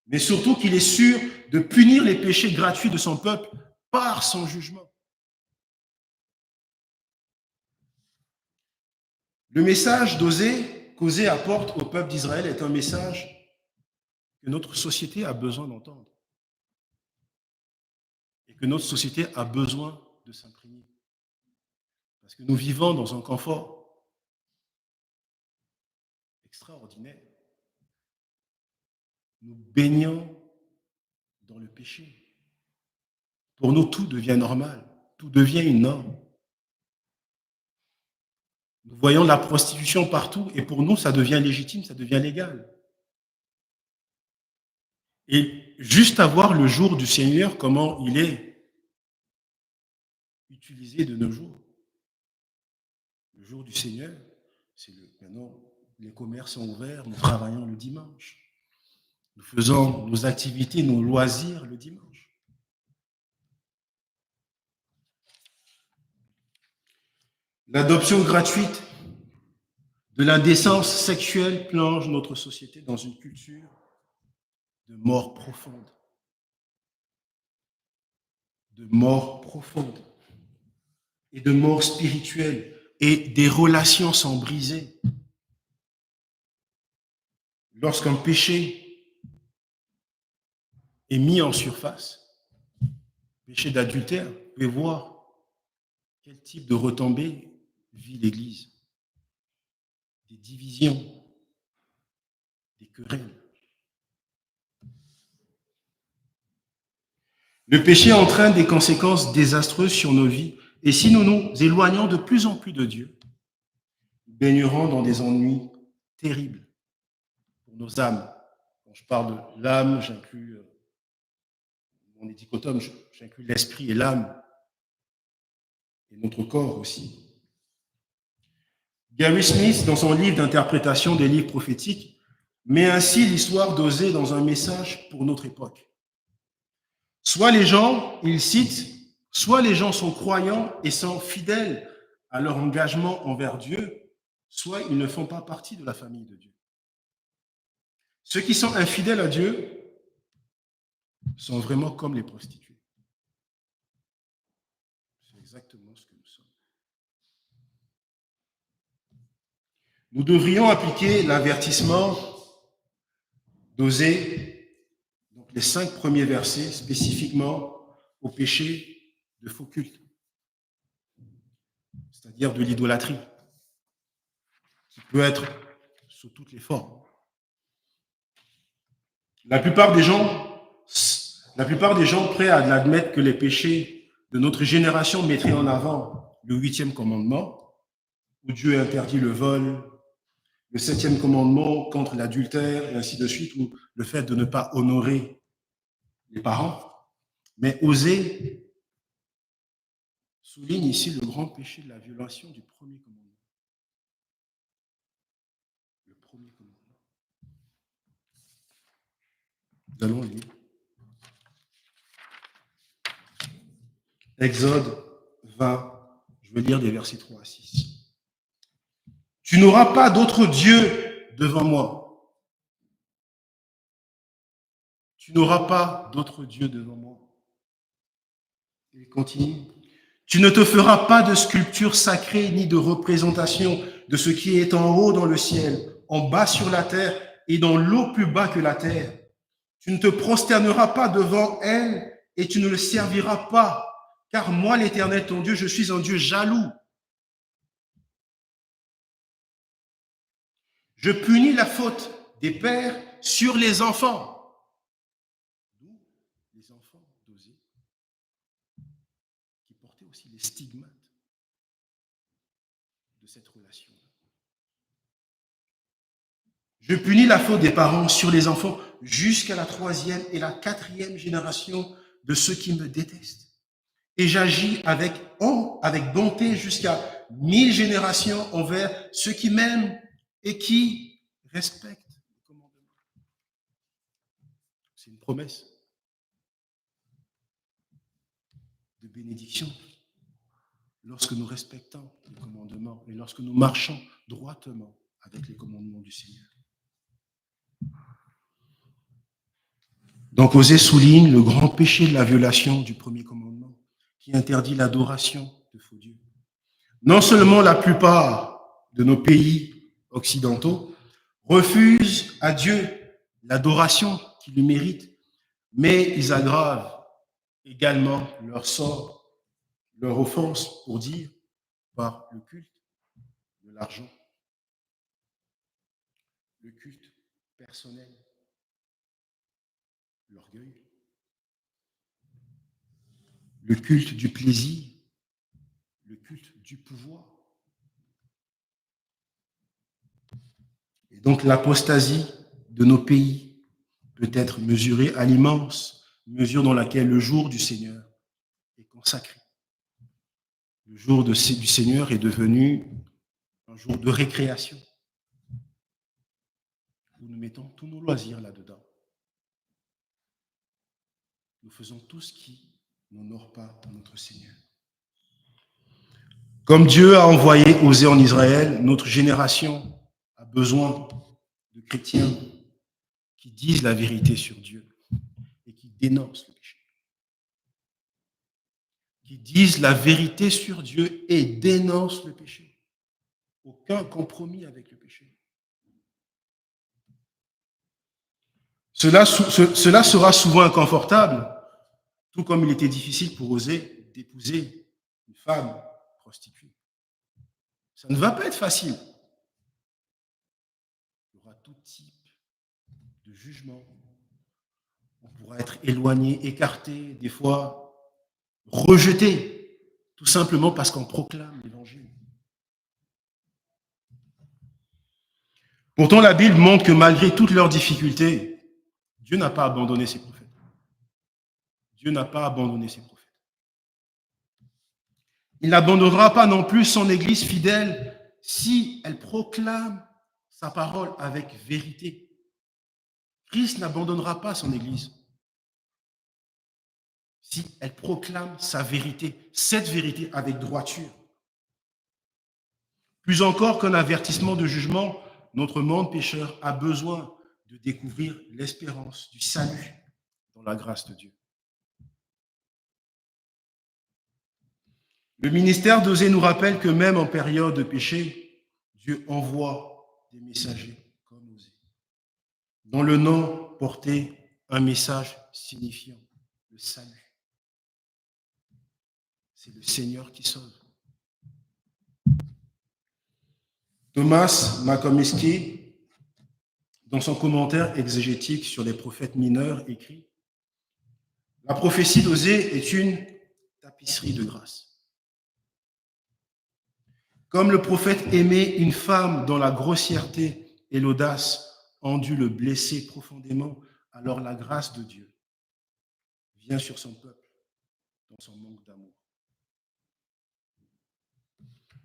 mais surtout qu'il est sûr de punir les péchés gratuits de son peuple par son jugement. Le message qu'Osée apporte au peuple d'Israël est un message que notre société a besoin d'entendre et que notre société a besoin de s'imprégner. Parce que nous vivons dans un confort extraordinaire. Nous baignons dans le péché. Pour nous, tout devient normal, tout devient une norme. Nous voyons la prostitution partout et pour nous, ça devient légitime, ça devient légal. Et juste à voir le jour du Seigneur, comment il est utilisé de nos jours. Le jour du Seigneur, c'est maintenant, les commerces sont ouverts, nous travaillons le dimanche. Nous faisons nos activités, nos loisirs le dimanche. L'adoption gratuite de l'indécence sexuelle plonge notre société dans une culture de mort profonde. De mort profonde. Et de mort spirituelle. Et des relations sont brisées. Lorsqu'un péché est mis en surface, péché d'adultère, vous pouvez voir quel type de retombées vit l'Église. Des divisions, des querelles. Le péché entraîne des conséquences désastreuses sur nos vies. Et si nous nous éloignons de plus en plus de Dieu, nous baignerons dans des ennuis terribles pour nos âmes. Quand je parle de l'âme, j'inclus mon dichotome, j'inclus l'esprit et l'âme, et notre corps aussi. Gary Smith, dans son livre d'interprétation des livres prophétiques, met ainsi l'histoire d'Osée dans un message pour notre époque. Soit les gens, il cite, soit les gens sont croyants et sont fidèles à leur engagement envers Dieu, soit ils ne font pas partie de la famille de Dieu. Ceux qui sont infidèles à Dieu sont vraiment comme les prostituées. C'est exactement ce que nous sommes. Nous devrions appliquer l'avertissement d'Osée, donc les 5 premiers versets, spécifiquement au péché de faux culte, c'est-à-dire de l'idolâtrie, qui peut être sous toutes les formes. La plupart des gens prêts à admettre que les péchés de notre génération mettraient en avant le 8e commandement, où Dieu interdit le vol, le 7e commandement contre l'adultère, et ainsi de suite, ou le fait de ne pas honorer les parents. Mais Osée souligne ici le grand péché de la violation du premier commandement. Le premier commandement. Nous allons lire. Exode 20, je vais lire des versets 3 à 6. Tu n'auras pas d'autre Dieu devant moi. Tu n'auras pas d'autre Dieu devant moi. Il continue. Tu ne te feras pas de sculpture sacrée ni de représentation de ce qui est en haut dans le ciel, en bas sur la terre et dans l'eau plus bas que la terre. Tu ne te prosterneras pas devant elle et tu ne le serviras pas, car moi, l'Éternel, ton Dieu, je suis un Dieu jaloux. Je punis la faute des pères sur les enfants. D'où les enfants d'Osée, qui portaient aussi les stigmates de cette relation. Je punis la faute des parents sur les enfants jusqu'à la 3e et la 4e génération de ceux qui me détestent. Et j'agis avec bonté jusqu'à 1000 générations envers ceux qui m'aiment et qui respectent le commandement. C'est une promesse de bénédiction lorsque nous respectons les commandements et lorsque nous marchons droitement avec les commandements du Seigneur. Donc, Osée souligne le grand péché de la violation du premier commandement qui interdit l'adoration de faux dieux. Non seulement la plupart de nos pays occidentaux refusent à Dieu l'adoration qu'il lui mérite, mais ils aggravent également leur sort, leur offense, pour dire, par le culte de l'argent, le culte personnel, l'orgueil, le culte du plaisir, le culte du pouvoir. Et donc l'apostasie de nos pays peut être mesurée à l'immense mesure dans laquelle le jour du Seigneur est consacré. Le jour du Seigneur est devenu un jour de récréation, où nous mettons tous nos loisirs là-dedans. Nous faisons tout ce qui n'honore pas notre Seigneur. Comme Dieu a envoyé Osée en Israël, notre génération a besoin de chrétiens qui disent la vérité sur Dieu et qui dénoncent le péché. Qui disent la vérité sur Dieu et dénoncent le péché. Aucun compromis avec le péché. Cela sera souvent inconfortable, tout comme il était difficile pour Osée d'épouser une femme prostituée. Ça ne va pas être facile. Il y aura tout type de jugement. On pourra être éloigné, écarté, des fois rejeté, tout simplement parce qu'on proclame l'Évangile. Pourtant, la Bible montre que malgré toutes leurs difficultés, Dieu n'a pas abandonné ses prophètes. Dieu n'a pas abandonné ses prophètes. Il n'abandonnera pas non plus son Église fidèle si elle proclame sa parole avec vérité. Christ n'abandonnera pas son Église si elle proclame sa vérité, cette vérité avec droiture. Plus encore qu'un avertissement de jugement, notre monde pécheur a besoin de découvrir l'espérance du salut dans la grâce de Dieu. Le ministère d'Osée nous rappelle que même en période de péché, Dieu envoie des messagers comme Osée, dont le nom portait un message signifiant le salut. C'est le Seigneur qui sauve. Thomas McComiskey, dans son commentaire exégétique sur les prophètes mineurs, écrit « La prophétie d'Osée est une tapisserie de grâce. Comme le prophète aimait une femme dont la grossièreté et l'audace ont dû le blesser profondément, alors la grâce de Dieu vient sur son peuple dans son manque d'amour.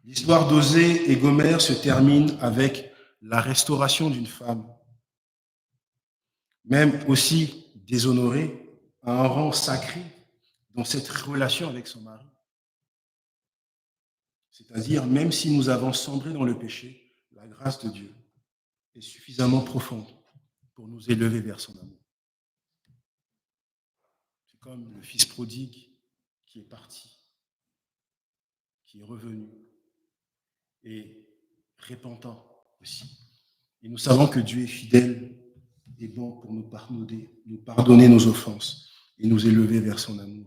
L'histoire d'Osée et Gomère se termine avec la restauration d'une femme, même aussi déshonorée, à un rang sacré dans cette relation avec son mari. C'est-à-dire, même si nous avons sombré dans le péché, la grâce de Dieu est suffisamment profonde pour nous élever vers son amour. C'est comme le fils prodigue qui est parti, qui est revenu, et repentant aussi. Et nous savons que Dieu est fidèle et bon pour nous pardonner nos offenses et nous élever vers son amour.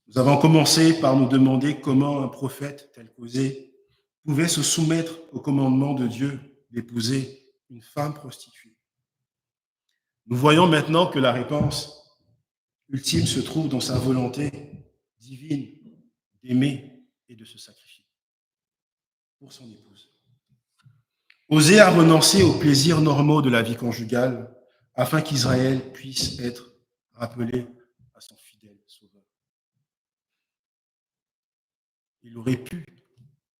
Nous avons commencé par nous demander comment un prophète tel qu'Osée pouvait se soumettre au commandement de Dieu d'épouser une femme prostituée. Nous voyons maintenant que la réponse ultime se trouve dans sa volonté divine d'aimer et de se sacrifier pour son épouse. Osée a renoncé aux plaisirs normaux de la vie conjugale afin qu'Israël puisse être rappelé à son fidèle sauveur. Il aurait pu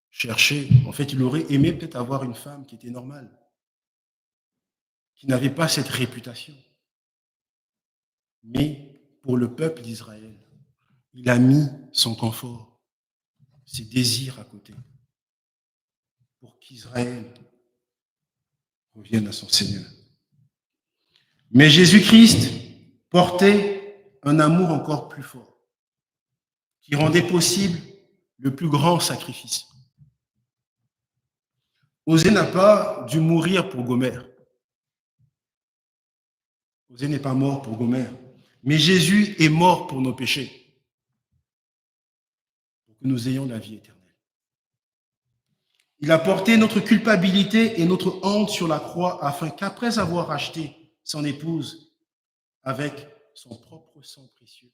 chercher, en fait, il aurait aimé peut-être avoir une femme qui était normale, qui n'avait pas cette réputation. Mais pour le peuple d'Israël, il a mis son confort, ses désirs à côté, pour qu'Israël revienne à son Seigneur. Mais Jésus-Christ portait un amour encore plus fort, qui rendait possible le plus grand sacrifice. Osée n'a pas dû mourir pour Gomère. Osée n'est pas mort pour Gomère. Mais Jésus est mort pour nos péchés, pour que nous ayons la vie éternelle. Il a porté notre culpabilité et notre honte sur la croix afin qu'après avoir acheté son épouse avec son propre sang précieux,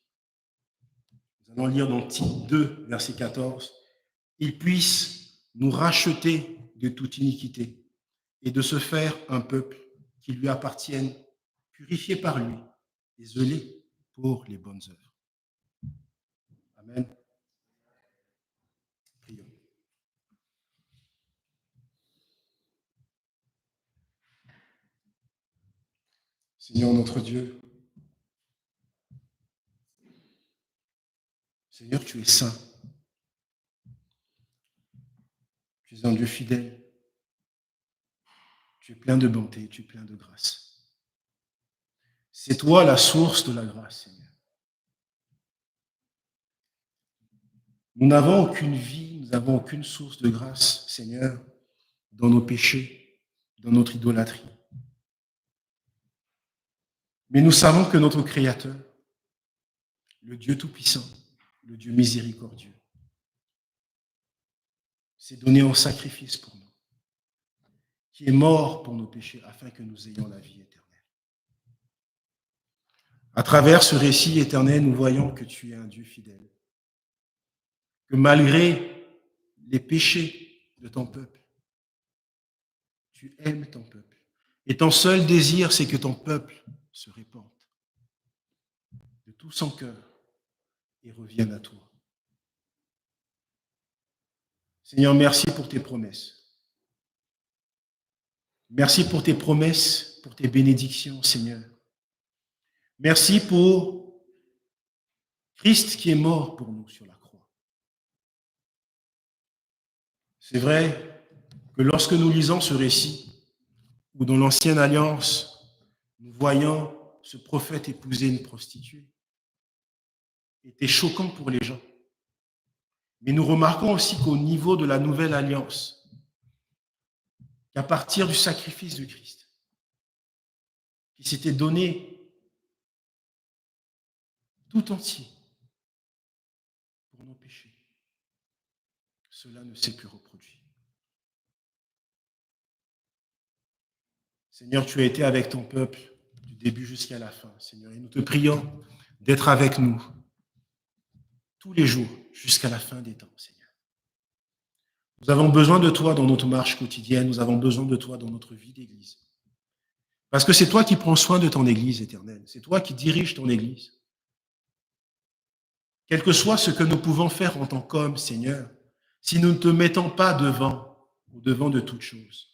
nous allons lire dans Tite 2, verset 14, il puisse nous racheter de toute iniquité et de se faire un peuple qui lui appartienne, purifié par lui et zelé pour les bonnes œuvres. Amen. Prions. Seigneur notre Dieu, Seigneur, tu es saint. Tu es un Dieu fidèle. Tu es plein de bonté, tu es plein de grâce. C'est toi la source de la grâce, Seigneur. Nous n'avons aucune vie, nous n'avons aucune source de grâce, Seigneur, dans nos péchés, dans notre idolâtrie. Mais nous savons que notre Créateur, le Dieu Tout-Puissant, le Dieu miséricordieux, s'est donné en sacrifice pour nous, qui est mort pour nos péchés afin que nous ayons la vie éternelle. À travers ce récit éternel, nous voyons que tu es un Dieu fidèle, que malgré les péchés de ton peuple, tu aimes ton peuple. Et ton seul désir, c'est que ton peuple se répande de tout son cœur et revienne à toi. Seigneur, merci pour tes promesses. Merci pour tes promesses, pour tes bénédictions, Seigneur. Merci pour Christ qui est mort pour nous sur la croix. C'est vrai que lorsque nous lisons ce récit, où dans l'Ancienne Alliance, nous voyons ce prophète épouser une prostituée, était choquant pour les gens. Mais nous remarquons aussi qu'au niveau de la Nouvelle Alliance, qu'à partir du sacrifice de Christ, qui s'était donné tout entier pour nos péchés, cela ne s'est plus reproduit. Seigneur, tu as été avec ton peuple du début jusqu'à la fin, Seigneur, et nous te prions d'être avec nous tous les jours jusqu'à la fin des temps, Seigneur. Nous avons besoin de toi dans notre marche quotidienne, nous avons besoin de toi dans notre vie d'église. Parce que c'est toi qui prends soin de ton église éternelle, c'est toi qui diriges ton église. Quel que soit ce que nous pouvons faire en tant qu'hommes, Seigneur, si nous ne te mettons pas au devant de toutes choses,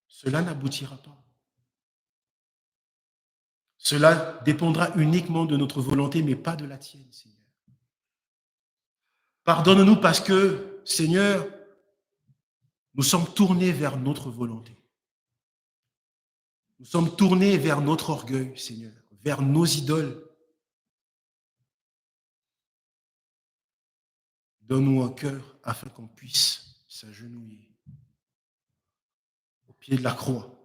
cela n'aboutira pas. Cela dépendra uniquement de notre volonté, mais pas de la tienne, Seigneur. Pardonne-nous parce que, Seigneur, nous sommes tournés vers notre volonté. Nous sommes tournés vers notre orgueil, Seigneur, vers nos idoles. Donne-nous un cœur afin qu'on puisse s'agenouiller au pied de la croix,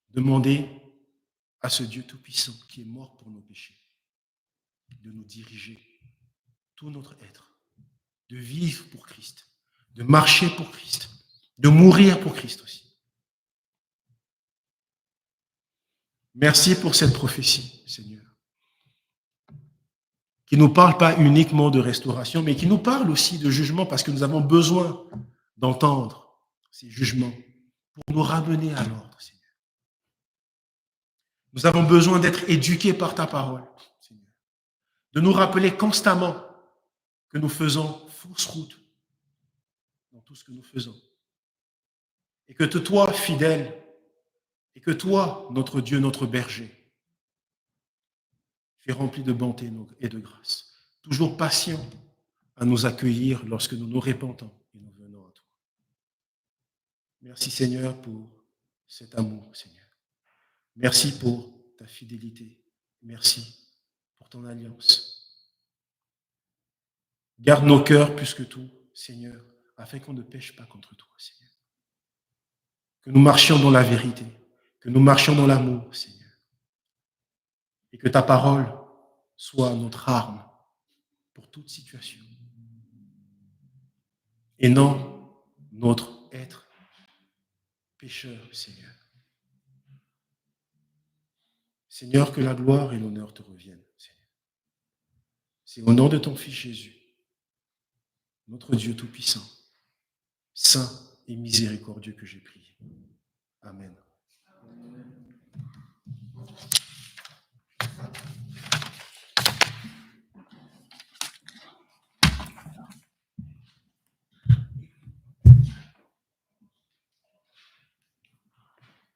demander à ce Dieu Tout-Puissant qui est mort pour nos péchés, de nous diriger tout notre être, de vivre pour Christ, de marcher pour Christ, de mourir pour Christ aussi. Merci pour cette prophétie, Seigneur, qui ne nous parle pas uniquement de restauration, mais qui nous parle aussi de jugement, parce que nous avons besoin d'entendre ces jugements pour nous ramener à l'ordre, Seigneur. Nous avons besoin d'être éduqués par ta parole, Seigneur, de nous rappeler constamment que nous faisons fausse route dans tout ce que nous faisons. Et que toi, fidèle, et que toi, notre Dieu, notre berger, tu es rempli de bonté et de grâce, toujours patient à nous accueillir lorsque nous nous répentons et nous venons à toi. Merci Seigneur pour cet amour, Seigneur. Merci pour ta fidélité. Merci pour ton alliance. Garde nos cœurs plus que tout, Seigneur, afin qu'on ne pêche pas contre toi, Seigneur. Que nous marchions dans la vérité, que nous marchions dans l'amour, Seigneur. Et que ta parole soit notre arme pour toute situation. Et non notre être pécheur, Seigneur. Seigneur, que la gloire et l'honneur te reviennent, Seigneur. C'est au nom de ton Fils Jésus, notre Dieu Tout-Puissant, saint et miséricordieux que j'ai prié. Amen.